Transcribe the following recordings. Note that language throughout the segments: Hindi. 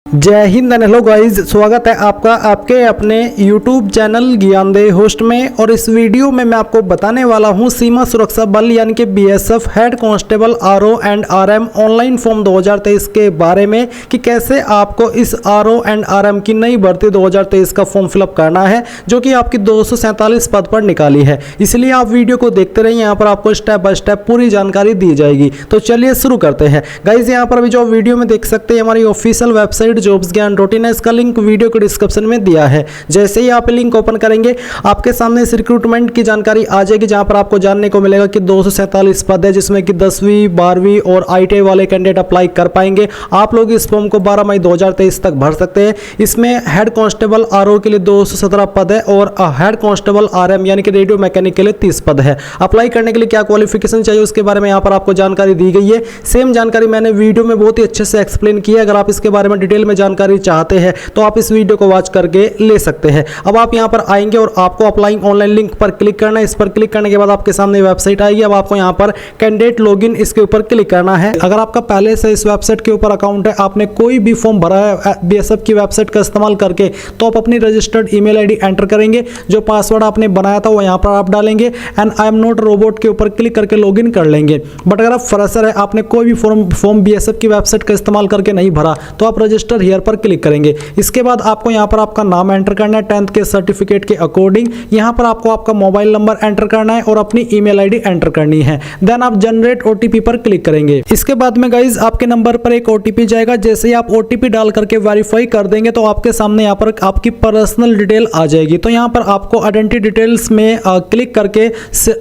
जय हिंद एंड हेलो गाइस, स्वागत है आपका आपके अपने YouTube चैनल ज्ञानदेह होस्ट में। और इस वीडियो में मैं आपको बताने वाला हूं सीमा सुरक्षा बल यानी कि BSF head constable RO and RM online form 2023 के बारे में कि कैसे आपको इस RO एंड RM की नई भर्ती 2023 का फॉर्म फिलअप करना है, जो कि आपकी 247 पद पर निकाली है। इसलिए आप वीडियो को देखते रहिए, यहाँ पर आपको स्टेप बाय स्टेप पूरी जानकारी दी जाएगी। तो चलिए शुरू करते हैं गाइज। यहाँ पर अभी जो वीडियो में देख सकते हैं हमारी ऑफिशियल वेबसाइट jobsgyan.in है, इसका लिंक वीडियो को डिस्क्रिप्शन में दिया है। जैसे ही आप लिंक ओपन करेंगे आपके सामने इस रिक्रूटमेंट की जानकारी आ जाएगी, जहां पर आपको जानने को मिलेगा कि 247 पद है, जिसमें कि 10वीं 12वीं और ITI वाले कैंडिडेट अप्लाई कर पाएंगे। आप लोग इस फॉर्म को 12 मई 2023 तक भर सकते हैं। इसमें हेड कांस्टेबल RO के लिए 217 पद है और हेड कांस्टेबल RM यानी कि रेडियो मैकेनिक के लिए 30 पद है। अप्लाई करने के लिए क्या क्वालिफिकेशन चाहिए उसके बारे में यहाँ पर आपको जानकारी दी गई है। सेम जानकारी मैंने वीडियो में बहुत ही अच्छे से एक्सप्लेन की है। अगर आप इसके बारे में डिटेल में जानकारी चाहते हैं तो आप इस वीडियो को वॉच करके ले सकते हैं। अब आप यहां पर आएंगे और आपको अप्लाइंग ऑनलाइन लिंक पर क्लिक करना है। इस पर क्लिक करने के बाद आपके सामने वेबसाइट आएगी। अब आपको यहां पर कैंडिडेट लॉगिन इसके ऊपर क्लिक करना है। अगर आपका पहले से इस वेबसाइट के ऊपर अकाउंट है, आपने कोई भी फॉर्म भरा है BSF की वेबसाइट का इस्तेमाल करके, तो आप अपनी रजिस्टर्ड ईमेल ID एंटर करेंगे। जो पासवर्ड आपने बनाया था वो यहां पर आप डालेंगे and I am not robot के ऊपर क्लिक करके लॉगिन कर लेंगे। बट अगर आप फ्रेशर है, आपने कोई भी फॉर्म BSF की वेबसाइट का इस्तेमाल करके नहीं भरा, तो आप रजिस्टर हियर पर क्लिक करेंगे। इसके बाद आपको यहां पर आपका नाम एंटर करना है 10th के सर्टिफिकेट के अकॉर्डिंग। यहां पर आपको आपका मोबाइल नंबर एंटर करना है और अपनी ईमेल ID एंटर करनी है। देन आप जनरेट OTP पर क्लिक करेंगे। इसके बाद में गाइज आपके नंबर पर एक OTP जाएगा। जैसे ही आप OTP डाल करके वेरीफाई कर देंगे तो आपके सामने यहाँ पर आपकी पर्सनल डिटेल आ जाएगी। तो यहाँ पर आपको आइडेंटिटी डिटेल्स में क्लिक करके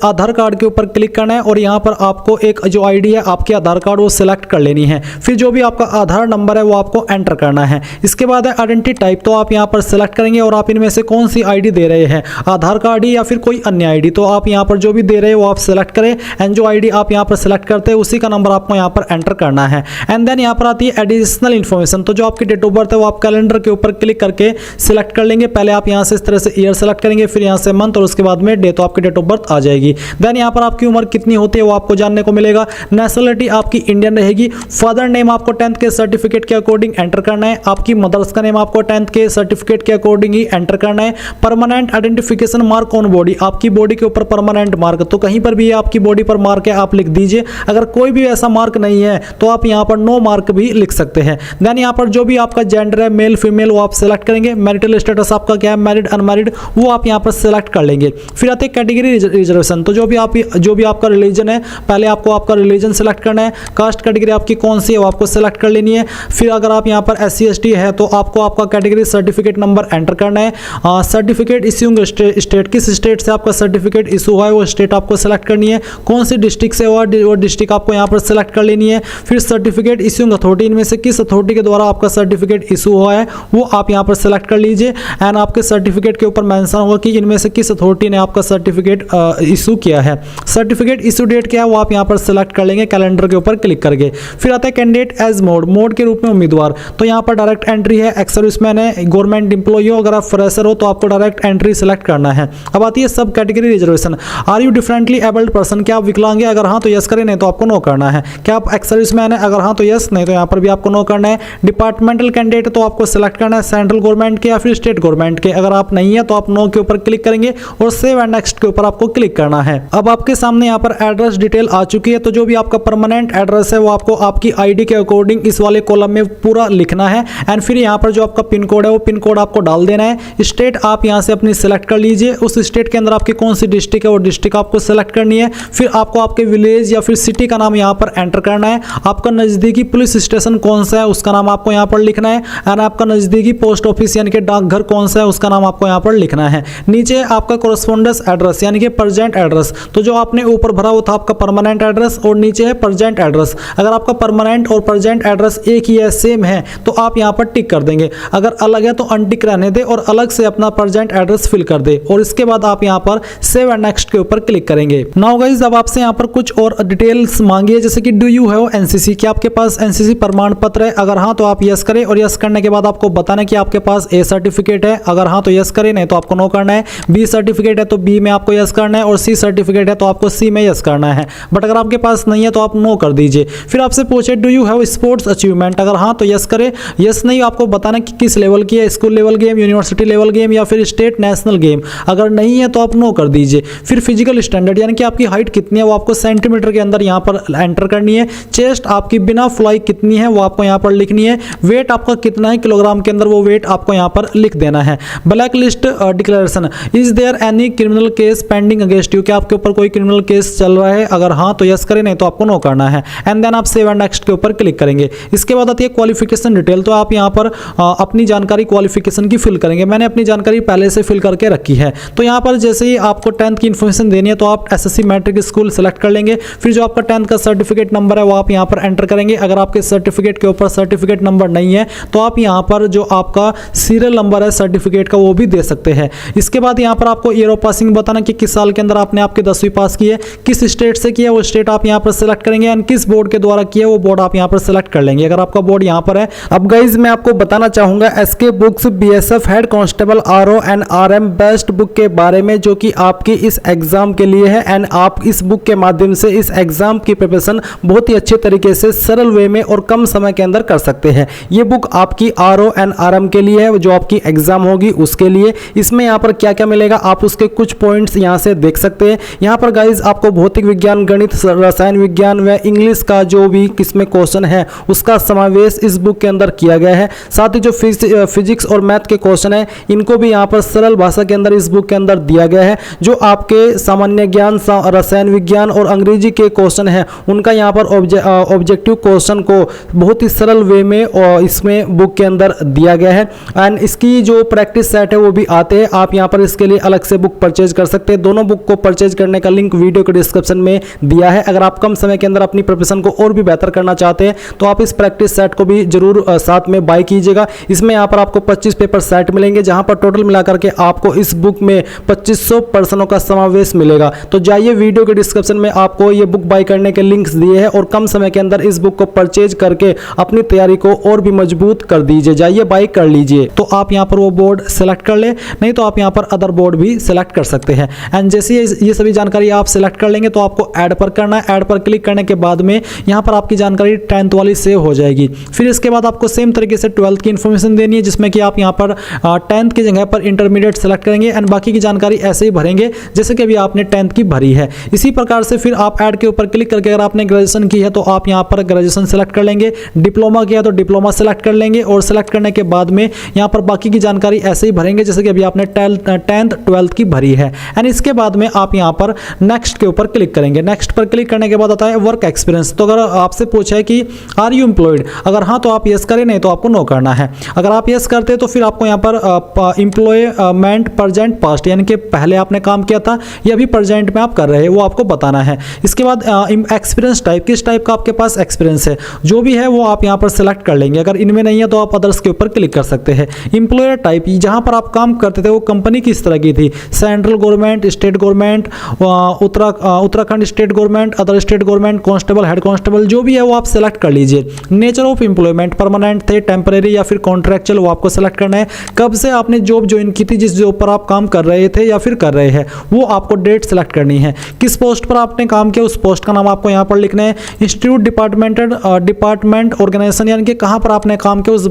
आधार कार्ड के ऊपर क्लिक करना है और यहाँ पर आपको एक जो ID है आपके आधार कार्ड वो सिलेक्ट कर लेनी है। फिर जो भी आपका आधार नंबर है वो आपको एंटर करना है। इसके बाद है आइडेंटिटी टाइप, तो आप यहाँ पर सिलेक्ट करेंगे और आप इनमें से कौन सी ID दे रहे हैं, आधार कार्ड या फिर कोई अन्य ID। तो आप यहाँ पर जो भी दे रहे हैं वो आप सिलेक्ट करें एंड जो ID आप यहाँ पर सिलेक्ट करते हैं उसी का नंबर आपको यहाँ पर एंटर करना है। एंड देन यहाँ पर आती है एडिशनल इन्फॉर्मेशन। तो जो आपकी डेट ऑफ बर्थ है वो आप कैलेंडर के ऊपर क्लिक करके सिलेक्ट कर लेंगे। पहले आप यहाँ से इस तरह से ईयर सेलेक्ट करेंगे, फिर यहाँ से मंथ और उसके बाद में डे, तो आपकी डेट ऑफ बर्थ आ जाएगी। देन यहाँ पर आपकी उम्र कितनी होती है वो आपको जानने को मिलेगा। नेशनलिटी आपकी इंडियन रहेगी। फादर नेम आपको 10th के सर्टिफिकेट के अकॉर्डिंग एंटर करना है। आपकी मदर्स का नेम आपको 10th के सर्टिफिकेट के अकॉर्डिंग ही एंटर करना है। Permanent identification mark on body, आपकी बॉडी के ऊपर परमानेंट मार्क, तो कहीं पर भी आपकी बॉडी पर मार्क है आप लिख दीजिए। अगर कोई भी ऐसा मार्क नहीं है तो आप यहाँ पर नो मार्क भी लिख सकते हैं। देन यहाँ पर जो भी आपका जेंडर है, मेल फीमेल, वो आप सिलेक्ट करेंगे। मैरिटल स्टेटस आपका क्या है, मैरिड अनमैरिड, वो आप यहाँ पर सिलेक्ट कर लेंगे। फिर आते हैं कैटेगरी रिजर्वेशन। तो जो भी आपका रिलीजन है, पहले आपको आपका रिलीजन सिलेक्ट करना है। कास्ट कैटेगरी आपकी कौन सी है वो आपको सिलेक्ट कर लेनी है। फिर अगर आप यहाँ पर SC ST है तो आपको आपका कैटेगरी सर्टिफिकेट नंबर एंटर करना है। सर्टिफिकेट इश्यूइंग स्टेट, किस स्टेट से आपका सर्टिफिकेट इशू हुआ है वो स्टेट आपको सेलेक्ट करनी है। कौन सी डिस्ट्रिक्ट से हुआ वो डिस्ट्रिक्ट आपको यहाँ पर सेलेक्ट कर लेनी है। फिर सर्टिफिकेट इश्यूइंग अथॉरिटी, इनमें से किस अथॉरिटी के द्वारा आपका सर्टिफिकेट इशू हुआ है वो आप यहाँ पर सेलेक्ट कर लीजिए। एंड आपके सर्टिफिकेट के ऊपर मेंशन होगा कि इनमें से किस अथॉरिटी ने आपका सर्टिफिकेट इशू किया है। सर्टिफिकेट इशू डेट क्या है वो आप यहाँ पर सेलेक्ट कर लेंगे कैलेंडर के ऊपर क्लिक करके। फिर आता है कैंडिडेट एज मोड के रूप में उम्मीदवार। तो यहाँ पर डायरेक्ट एंट्री है, एक्स सर्विसमैन है, गवर्नमेंट एम्प्लॉई हो, अगर आप फ्रेशर हो तो आपको डायरेक्ट एंट्री सेलेक्ट करना है। अब आती है सब category reservation. Are you differently abled person, क्या आप विकलांग है, अगर हाँ तो यस करें, नहीं तो आपको नो करना है। क्या आप एक्स सर्विसमैन है, अगर हाँ तो यस, नहीं तो यहाँ पर भी आपको नो करना है। डिपार्टमेंटल कैंडिडेट तो आपको सिलेक्ट करना है सेंट्रल गवर्नमेंट के या फिर स्टेट गवर्नमेंट के, अगर आप नहीं है तो आप नो के ऊपर क्लिक करेंगे और सेव एंड नेक्स्ट के ऊपर आपको क्लिक करना है। अब आपके सामने यहाँ पर एड्रेस डिटेल आ चुकी है। तो जो भी आपका परमानेंट एड्रेस है वो आपको आपकी ID के अकॉर्डिंग इस वाले कॉलम में पूरा लिखना है। एंड फिर यहाँ पर जो आपका पिन कोड है वो पिन कोड आपको डाल देना है। स्टेट आप यहाँ से अपनी सिलेक्ट कर लीजिए, उस स्टेट के अंदर आपकी कौन सी डिस्ट्रिक्ट है वो डिस्ट्रिक्ट आपको सिलेक्ट करनी है। फिर आपको आपके विलेज या फिर सिटी का नाम यहाँ पर एंटर करना है। आपका नज़दीकी पुलिस स्टेशन कौन सा है उसका नाम आपको यहाँ पर लिखना है। एंड आपका नज़दीकी पोस्ट ऑफिस यानी कि डाकघर कौन सा है उसका नाम आपको यहाँ पर लिखना है। नीचे आपका कोरस्पोंडेंस एड्रेस यानी कि प्रेजेंट एड्रेस। तो जो आपने ऊपर भरा वो था आपका परमानेंट एड्रेस और नीचे है प्रेजेंट एड्रेस। अगर आपका परमानेंट और प्रेजेंट एड्रेस एक ही है, सेम है, तो आप यहाँ पर टिक कर देंगे। अगर अलग है तो अनटिक रहने दे और अलग से अपना प्रेजेंट एड्रेस फिल कर दे और इसके बाद आप यहाँ पर सेव एंड नेक्स्ट के ऊपर क्लिक करेंगे। नाउ गाइस अब आपसे यहाँ पर कुछ और डिटेल्स मांगी है, जैसे कि डू यू हैव NCC, क्या आपके पास NCC प्रमाण पत्र है, अगर हाँ तो आप यस करें और यस करने के बाद आपको बताना कि आपके पास A सर्टिफिकेट है, अगर हाँ तो यस करें, नहीं तो आपको नो करना है। B सर्टिफिकेट है तो B में आपको यस करना है और C सर्टिफिकेट है तो आपको C में यस करना है। बट अगर आपके पास नहीं है तो आप नो कर दीजिए। फिर आपसे पूछे do you have sports achievement, अगर हाँ तो यस करें यस नहीं आपको बताना कि किस लेवल की है, school level game, university level game या फिर स्टेट नेशनल गेम। अगर नहीं है तो आप नो कर दीजिए। फिर फिजिकल स्टैंडर्ड यानी कि आपकी हाइट कितनी है वो आपको सेंटीमीटर के अंदर यहाँ पर एंटर करनी है। चेस्ट आपकी बिना फ्लाई कितनी है वो आपको यहाँ पर लिखनी है। वेट आपका कितना है किलोग्राम के अंदर वो वेट आपको यहाँ पर लिख देना है। Black list declaration, is there any criminal case pending against you, क्या आपके ऊपर कोई क्रिमिनल केस चल रहा है? अगर हाँ तो यस करें, नहीं तो आपको नो करना है। एंड देन आप सेव एंड नेक्स्ट के ऊपर क्लिक करेंगे। इसके बाद आती है क्वालिफिकेशन डिटेल, तो आप यहाँ पर अपनी जानकारी क्वालिफिकेशन की फिल करेंगे। मैंने अपनी जानकारी पहले से फिल करके रखी है। तो यहाँ पर जैसे ही आपको 10th की इन्फॉर्मेशन देनी है तो आप एसएससी मैट्रिक स्कूल सेलेक्ट कर लेंगे। फिर जो आपका 10th का सर्टिफिकेट नंबर है वो आप यहाँ पर एंटर करेंगे। अगर आपके सर्टिफिकेट के ऊपर सर्टिफिकेट नंबर नहीं है तो आप यहाँ पर जो आपका सीरियल नंबर है सर्टिफिकेट का वो भी दे सकते हैं। इसके बाद यहाँ पर आपको ईयर ऑफ पासिंग बताना कि किस साल के अंदर आपने आपके 10वीं पास की है, किस स्टेट से किया है वो स्टेट आप यहाँ पर सिलेक्ट करेंगे, एंड किस बोर्ड के द्वारा किया वो बोर्ड आप यहाँ पर सिलेक्ट कर लेंगे अगर आपका बोर्ड यहाँ पर है। अब गाइज मैं आपको बताना चाहूंगा SK books BSF head constable RO and RM best book के बारे में, जो कि आपकी इस एग्जाम के लिए है। एंड आप इस बुक के माध्यम से इस एग्जाम की प्रिपरेशन बहुत ही अच्छे तरीके से सरल वे में और कम समय के अंदर कर सकते हैं। ये बुक आपकी आरओ एंड आरएम के लिए है, जो आपकी एग्जाम होगी उसके लिए। इसमें यहाँ पर क्या क्या मिलेगा आप उसके कुछ पॉइंट्स यहाँ से देख सकते हैं। यहाँ पर गाइज आपको भौतिक विज्ञान, गणित, रसायन विज्ञान व इंग्लिश का जो भी किसमें क्वेश्चन है उसका समावेश इस बुक के अंदर किया गया है। साथ ही जो फिजिक्स और मैथ के क्वेश्चन है इनको भी यहाँ पर सरल भाषा के अंदर इस बुक के अंदर दिया गया है। जो आपके सामान्य ज्ञान, रसायन विज्ञान और अंग्रेजी के क्वेश्चन है उनका यहाँ पर ऑब्जेक्टिव क्वेश्चन को बहुत ही सरल वे में और इसमें बुक के अंदर दिया गया है। एंड इसकी जो प्रैक्टिस सेट है वो भी आते हैं, आप यहाँ पर इसके लिए अलग से बुक परचेज कर सकते हैं। दोनों बुक को परचेज करने का लिंक वीडियो के डिस्क्रिप्शन में दिया है। अगर आप कम समय के अंदर अपनी प्रिपरेशन को और भी बेहतर करना चाहते हैं तो आप इस प्रैक्टिस सेट को भी जरूर साथ में बाय कीजिएगा। इसमें यहाँ पर आपको 25 पेपर सेट मिलेंगे, जहाँ पर टोटल मिलाकर के आपको इस बुक में 2500 प्रश्नों का समावेश मिलेगा। तो जाइए वीडियो के डिस्क्रिप्शन में आपको ये बुक बाय करने के लिंक्स दिए हैं और कम समय के अंदर इस बुक को परचेज करके अपनी तैयारी को और भी मजबूत कर दीजिए। जाइए बाय कर लीजिए। तो आप यहाँ पर वो बोर्ड सेलेक्ट कर ले, नहीं तो आप यहाँ पर अदर बोर्ड भी सिलेक्ट कर सकते हैं। एंड जैसे ये सभी जानकारी आप सिलेक्ट कर लेंगे तो आपको ऐड पर करना है। ऐड पर क्लिक करने के बाद में यहाँ पर आपकी जानकारी 10th वाली सेव हो जाएगी। फिर इसके बाद आपको सेम तरीके से 12th की इन्फॉर्मेशन देनी है, जिसमें कि आप यहाँ पर 10th की जगह पर इंटरमीडिएट सेलेक्ट करेंगे एंड बाकी की जानकारी ऐसे ही भरेंगे जैसे कि अभी आपने 10th की भरी है। इसी प्रकार से फिर आप ऐड के ऊपर क्लिक करके अगर आपने ग्रेजुएशन की है तो आप यहाँ पर ग्रेजुएशन सेलेक्ट कर लेंगे, डिप्लोमा किया तो डिप्लोमा सेलेक्ट कर लेंगे और सेलेक्ट करने के बाद में यहाँ पर बाकी की जानकारी ऐसे ही भरेंगे जैसे कि अभी आपने 10th 12th की भरी है। एंड इसके बाद में आप यहाँ पर नेक्स्ट के ऊपर क्लिक करेंगे। नेक्स्ट पर क्लिक करने के बाद आता है वर्क एक्सपीरियंस। तो अगर आपसे पूछा है कि आर यू एम्प्लॉयड, अगर हाँ तो आप यस करें, नहीं तो आपको नो करना है। अगर आप यस करते हैं तो फिर आपको यहाँ पर एम्प्लॉयमेंट प्रेजेंट पास्ट यानी कि पहले आपने काम किया था या अभी प्रेजेंट में आप कर रहे हैं वो आपको बताना है। इसके बाद एक्सपीरियंस टाइप, किस टाइप का आपके पास एक्सपीरियंस है जो भी है वो आप यहाँ पर सेलेक्ट कर लेंगे। अगर इनमें नहीं है तो आप अदर्स के ऊपर क्लिक कर सकते हैं। एम्प्लॉयर टाइप, जहाँ पर आप काम करते थे वो कंपनी किस तरह की थी, central government, state government, Uttarakhand state government, other state government, constable, head constable, जो भी है वो आप सेलेक्ट कर लीजिए। नेचर ऑफ एम्प्लॉयमेंट, परमानेंट थे, टेम्परेरी या फिर कॉन्ट्रैक्चुअल, वो आपको सेलेक्ट करना है। कब से आपने जॉब ज्वाइन की थी, जिस जॉब पर आप काम कर रहे थे या फिर कर रहे हैं वो आपको डेट सेलेक्ट करनी है। किस पोस्ट पर आपने काम किया उस पोस्ट का नाम आपको यहाँ पर लिखना है। इंस्टीट्यूट, डिपार्टमेंट, ऑर्गेनाइजेशन यानी कि कहाँ पर आपने काम किया उस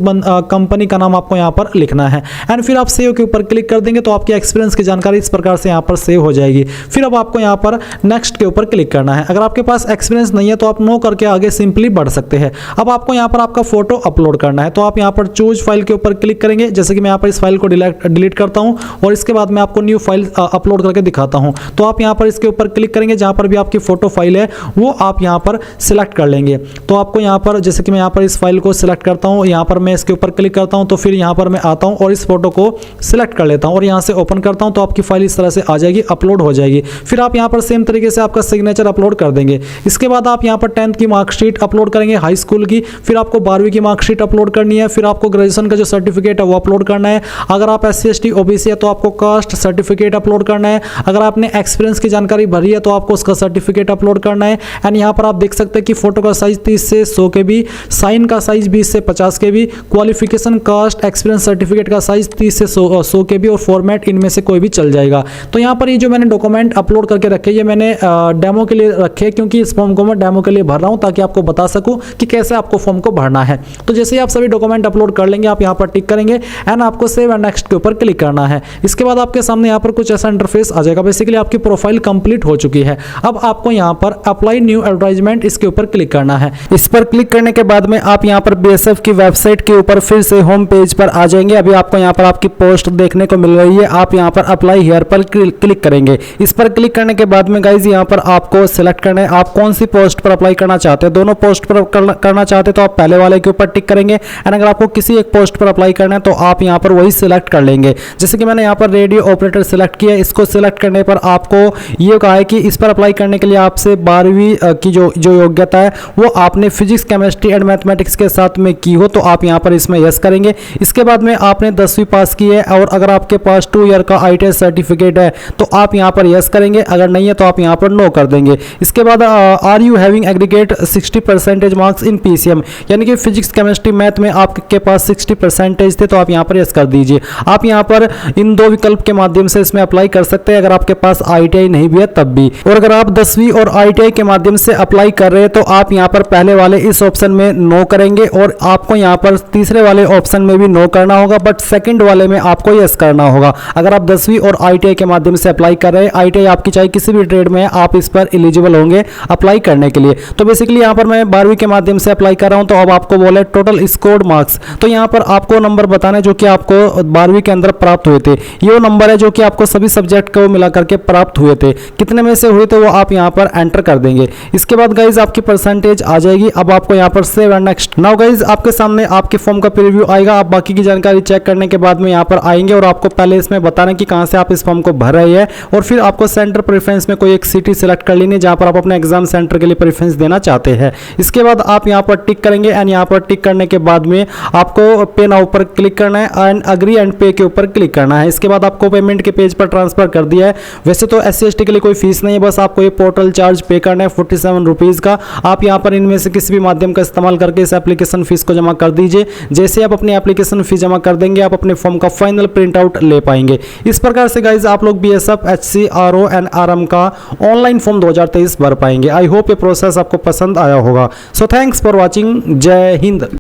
कंपनी का नाम आपको यहाँ पर लिखना है। एंड फिर आप सेव के ऊपर क्लिक कर देंगे तो आपकी एक्सपीरियंस की जानकारी इस प्रकार से यहाँ पर सेव हो जाएगी। फिर अब आपको यहाँ पर नेक्स्ट के ऊपर क्लिक करना है। अगर आपके पास एक्सपीरियंस नहीं है तो आप नो करके आगे सिंपली बढ़ सकते हैं। अब आपको यहाँ पर आपका फोटो अपलोड करना है, तो आप यहाँ पर चूज फाइल के ऊपर क्लिक करेंगे। जैसे कि मैं यहाँ पर इस फाइल को डिलीट करता हूँ और इसके बाद मैं आपको न्यू फाइल अपलोड करके दिखाता हूँ। तो आप यहाँ पर इसके ऊपर क्लिक करेंगे, जहाँ पर भी आपकी फोटो फाइल है वो आप यहाँ पर सिलेक्ट कर लेंगे। तो आपको यहाँ पर जैसे कि मैं यहाँ पर इस फाइल को सिलेक्ट करता हूँ, यहाँ पर मैं इसके ऊपर क्लिक करता हूँ तो फिर यहाँ पर मैं आता हूँ और इस फोटो को सिलेक्ट कर लेता हूँ और यहाँ से ओपन करता हूँ तो आपकी फाइल इस तरह से आ जाएगी, अपलोड हो जाएगी। फिर आप यहाँ पर सेम तरीके से आपका सिग्नेचर अपलोड कर देंगे। इसके बाद आप यहाँ पर 10th की मार्कशीट अपलोड करेंगे, हाई स्कूल की, फिर आपको 12वीं की मार्कशीट अपलोड करनी है, फिर आपको ग्रेजुएशन का जो सर्टिफिकेट है वो अपलोड करना है। अगर आप SC ST OBC है तो आपको कास्ट सर्टिफिकेट अपलोड करना है। अगर आपने एक्सपीरियंस की जानकारी भरी है तो आपको उसका सर्टिफिकेट अपलोड करना है। एंड यहाँ पर आप देख सकते हैं कि फोटो का साइज 30 से 100 KB, साइन का साइज 20 से 50 KB, qualification, caste, experience certificate का साइज 30 से 100 KB और फॉर्मेट इनमें से कोई भी चल जाएगा। तो यहाँ पर ये जो मैंने डॉक्यूमेंट अपलोड करके रखे ये मैंने डेमो के लिए रखे, क्योंकि इस फॉर्म को मैं डेमो के लिए भर रहा हूँ ताकि आपको बता सकूँ कि कैसे आपको फॉर्म को भरना है। तो जैसे ही आप सभी डॉक्यूमेंट अपलोड कर लेंगे, आप यहाँ पर टिक करेंगे एंड आपको सेव एंड नेक्स्ट के ऊपर क्लिक करना है। इसके बाद आपके सामने यहाँ पर कुछ ऐसा इंटरफेस आ जाएगा। बेसिकली आपकी प्रोफाइल कंप्लीट हो चुकी है। अब आपको यहाँ पर अप्लाई न्यू एडवर्टाइजमेंट इसके ऊपर क्लिक करना है। इस पर क्लिक करने के बाद में आप यहाँ पर बीएसएफ की वेबसाइट के ऊपर फिर से होम पेज पर आ जाएंगे। अभी आपको यहाँ पर आपकी पोस्ट देखने को मिल रही है। आप यहाँ पर अप्लाई हियर पर क्लिक करेंगे। इस पर क्लिक करने के बाद में गाइज यहाँ पर आपको सिलेक्ट करना है आप कौन सी पोस्ट पर अप्लाई करना चाहते हैं। दोनों पोस्ट पर करना चाहते हैं तो आप पहले वाले के ऊपर टिक करेंगे एंड अगर आपको किसी एक पोस्ट पर अप्लाई करना है तो आप यहाँ पर वही सिलेक्ट कर लेंगे। जैसे कि मैंने यहाँ पर रेडियो ऑपरेटर सिलेक्ट किया। इसको सिलेक्ट करने पर आपको ये कहा है कि इस पर अप्लाई करने के लिए आपसे 12वीं की जो योग्यता है वो आपने फिजिक्स, केमिस्ट्री एंड मैथमेटिक्स के साथ में की हो तो आप यहाँ पर इसमें यस करेंगे। इसके बाद में आपने 10वीं पास की है और अगर आपके पास 2 ईयर का ITI सर्टिफिकेट है तो आप यहाँ पर यस करेंगे। अगर नहीं है तो आप यहाँ पर नो कर देंगे। इसके बाद are you having aggregate 60% marks in PCM, यानी कि फिजिक्स, केमिस्ट्री, मैथ में आपके पास 60% थे तो आप यहाँ पर यस कर दीजिए। आप यहाँ पर इन 2 विकल्प के माध्यम से इसमें अप्लाई कर सकते हैं अगर आपके पास ITI नहीं भी है तब भी। और अगर आप 10वीं और ITI के माध्यम से अप्लाई कर रहे हैं तो आप यहाँ पर पहले वाले इस ऑप्शन में नो करेंगे और आपको यहाँ पर तीसरे वाले ऑप्शन में भी नो करना होगा, बट सेकंड वाले में आपको यस करना होगा। अगर आप 10वीं और ITI के माध्यम से अप्लाई कर रहे हैं, ITI आपकी चाहे किसी भी ट्रेड में है, आप इस पर एलिजिबल होंगे अप्लाई करने के लिए। तो बेसिकली यहाँ पर मैं 12वीं के माध्यम से अप्लाई कर रहा हूँ तो अब आपको बोले टोटल स्कोर्ड मार्क्स, तो यहाँ पर आपको नंबर बताना है जो कि आपको 12वीं के अंदर प्राप्त हुए थे। ये नंबर है जो कि आपको सभी सब्जेक्ट को मिला करके प्राप्त हुए थे। कितने में से हुए थे वो आप यहाँ पर एंटर कर देंगे। इसके बाद गाइज आपकी परसेंटेज आ जाएगी। अब आपको यहाँ पर save and next. Now guys आपके सामने आपके फॉर्म का प्रीव्यू आएगा। आप बाकी की जानकारी चेक करने के बाद में यहाँ पर आएंगे और आपको पहले इसमें बताना कि कहाँ से आप इस फॉर्म को भर रहे हैं और फिर आपको सेंटर प्रेफरेंस में कोई एक सिटी सिलेक्ट कर लेनी जहाँ पर आप अपने एग्जाम सेंटर के लिए प्रेफरेंस देना चाहते हैं। इसके बाद आप यहाँ पर टिक करेंगे एंड यहाँ पर टिक करने के बाद में आपको पे नाउ पर क्लिक करना है एंड अग्री एंड पे के ऊपर क्लिक करना है। इसके बाद आपको पेमेंट के पेज पर ट्रांसफर कर दिया है। वैसे तो SC/ST के लिए कोई फीस नहीं है, बस आपको ये पोर्टल चार्ज पे करना है 47 रुपीज़ का। आप यहाँ पर इनमें से किसी भी माध्यम का इस्तेमाल करके इस एप्लीकेशन फीस को जमा कर दीजिए। जैसे आप अपनी एप्लीकेशन फीस जमा कर देंगे आप अपने फॉर्म का फाइनल प्रिंट आउट ले पाएंगे। इस प्रकार से गाइज आप लोग BSF, HC, RO and RM का ऑनलाइन फॉर्म 2023 भर पाएंगे। आई होप ये प्रोसेस आपको पसंद आया होगा। So thanks for watching. जय हिंद।